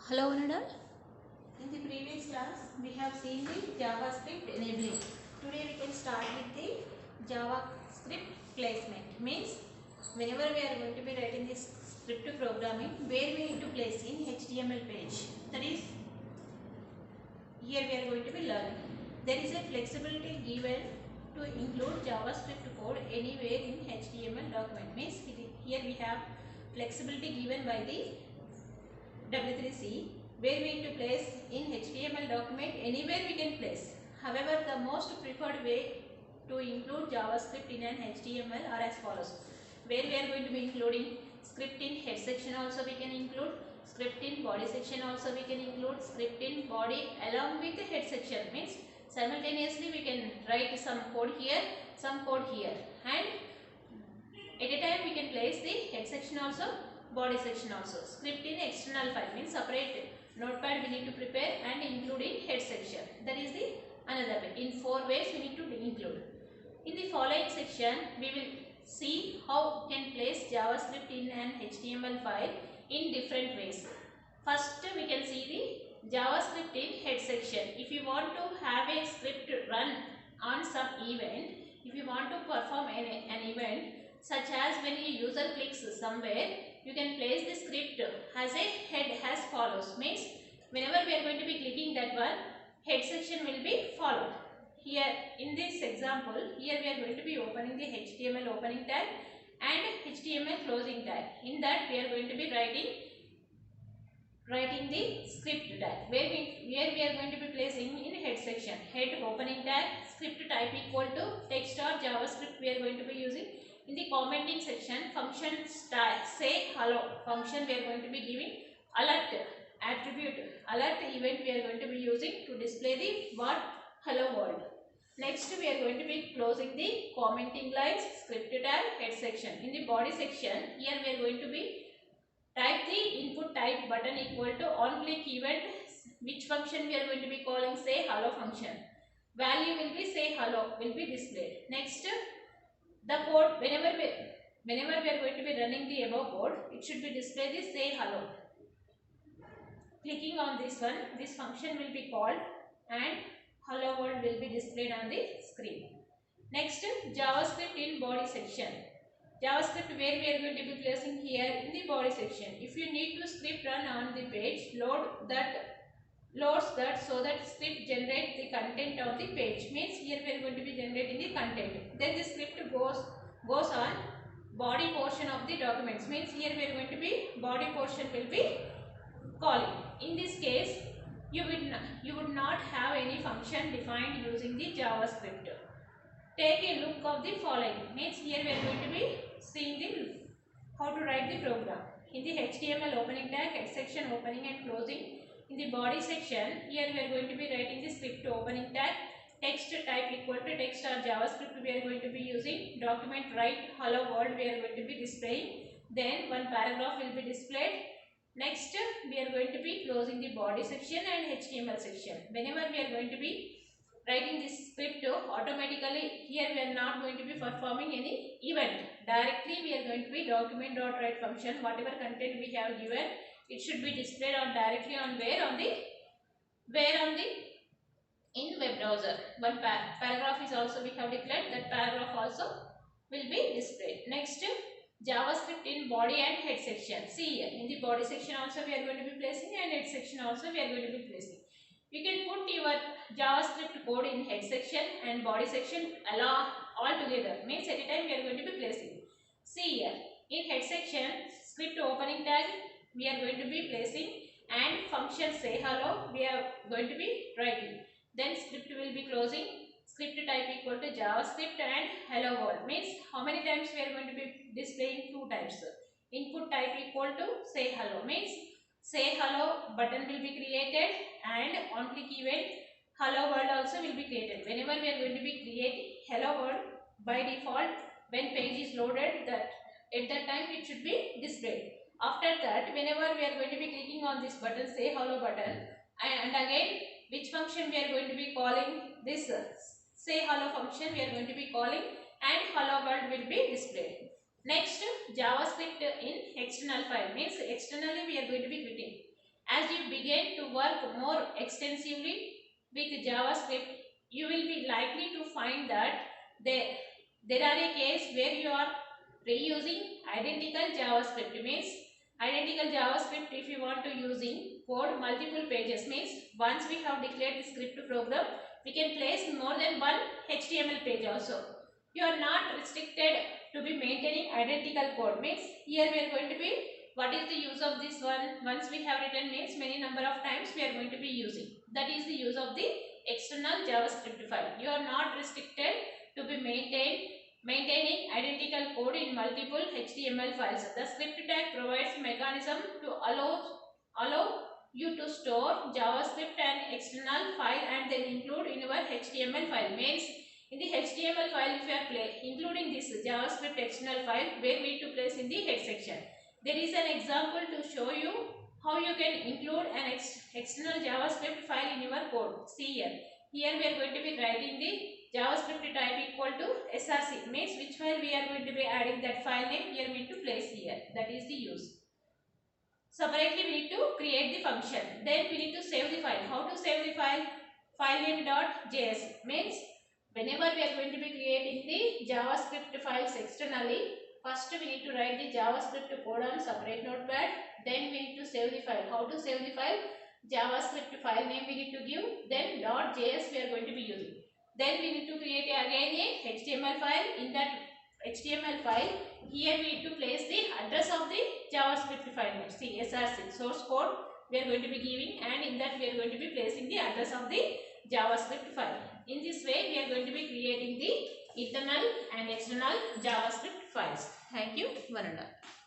Hello, Anadal. In the previous class, we have seen the JavaScript enabling. Today we can start with the JavaScript placement. Means whenever we are going to be writing this script programming, where we need to place in HTML page. That is, here we are going to be learning. There is a flexibility given to include JavaScript code anywhere in HTML document. Means here we have flexibility given by the W3C, where we need to place in HTML document anywhere we can place. However, the most preferred way to include JavaScript in an HTML are as follows. Where we are going to be including script in head section also we can include, script in body section also we can include, script in body along with the head section. Means simultaneously we can write some code here, some code here, and at a time we can place the head section also, body section also. Script in external file means separate notepad we need to prepare and include in head section. That is the another way. In 4 ways we need to include. In the following section we will see how we can place JavaScript in an HTML file in different ways. First we can see the JavaScript in head section. If you want to have a script run on some event, if you want to perform an event such as when a user clicks somewhere, you can place the script as a head as follows. Means whenever we are going to be clicking that one, head section will be followed. Here in this example, here we are going to be opening the HTML opening tag and HTML closing tag. In that we are going to be writing the script tag, where we are going to be placing in head section. Head opening tag, script type equal to text or JavaScript we are going to be using. In the commenting section, function style say hello function we are going to be giving alert attribute, alert event we are going to be using to display the word hello world. Next we are going to be closing the commenting lines, script tag, head section. In the body section, here we are going to be type the input type button equal to on click event, which function we are going to be calling say hello function. Value will be say hello will be displayed. Next, the code whenever we are going to be running the above code, it should be displayed the say hello. Clicking on this one, this function will be called and hello world will be displayed on the screen. Next, JavaScript in body section. JavaScript where we are going to be placing here in the body section. If you need to script run on the page, loads that so that script generates the content of the page. Means here we are going to be generating the content. Then the script goes on body portion of the documents. Means here we are going to be body portion will be calling. In this case, you would not have any function defined using the JavaScript. Take a look of the following. Means here we are going to be seeing the how to write the program. In the HTML opening tag, head section opening and closing. In the body section, here we are going to be writing the script opening tag, text type equal to text or JavaScript we are going to be using, document write hello world we are going to be displaying, then one paragraph will be displayed. Next, we are going to be closing the body section and HTML section. Whenever we are going to be writing this script, automatically here we are not going to be performing any event. Directly we are going to be document.write function, whatever content we have given, it should be displayed on directly on where on the in web browser. One paragraph is also we have declared, that paragraph also will be displayed. Next, JavaScript in body and head section. See here in the body section also we are going to be placing and head section also we are going to be placing. You can put your JavaScript code in head section and body section all together. Means at a time we are going to be placing. See here in head section, script opening tag we are going to be placing and function say hello we are going to be writing. Then script will be closing, script type equal to JavaScript and hello world. Means how many times we are going to be displaying 2 times. Input type equal to say hello means say hello button will be created and on click event hello world also will be created. Whenever we are going to be creating hello world, by default when page is loaded, that at that time it should be displayed. After that, whenever we are going to be clicking on this button say hello button, and again which function we are going to be calling, this say hello function we are going to be calling and hello world will be displayed. Next, JavaScript in external file means externally we are going to be creating. As you begin to work more extensively with JavaScript, you will be likely to find that there are a case where you are reusing identical JavaScript. Means identical JavaScript, if you want to using code multiple pages, means once we have declared the script program, we can place more than one HTML page also. You are not restricted to be maintaining identical code. Means here we are going to be, what is the use of this one? Once we have written means many number of times we are going to be using. That is the use of the external JavaScript file. You are not restricted to be maintaining identical code in multiple HTML files. The script tag provides mechanism to allow you to store JavaScript and external file and then include in your HTML file. Means in the HTML file, if you are including this JavaScript external file, where we need to place in the head section. There is an example to show you how you can include an external JavaScript file in your code. See here. Here we are going to be writing the JavaScript type equal to src. Means which file we are going to be adding that file name. Here we need to place here. That is the use. Separately we need to create the function. Then we need to save the file. How to save the file? Filename.js. Means whenever we are going to be creating the JavaScript files externally, first we need to write the JavaScript code on separate notepad. Then we need to save the file. How to save the file? JavaScript file name we need to give. Then .js we are going to be using. Then we need to create again a HTML file. In that HTML file, here we need to place the address of the JavaScript file name. See, src source code we are going to be giving, and in that we are going to be placing the address of the JavaScript file. In this way, we are going to be creating the internal and external JavaScript files. Thank you, one and all.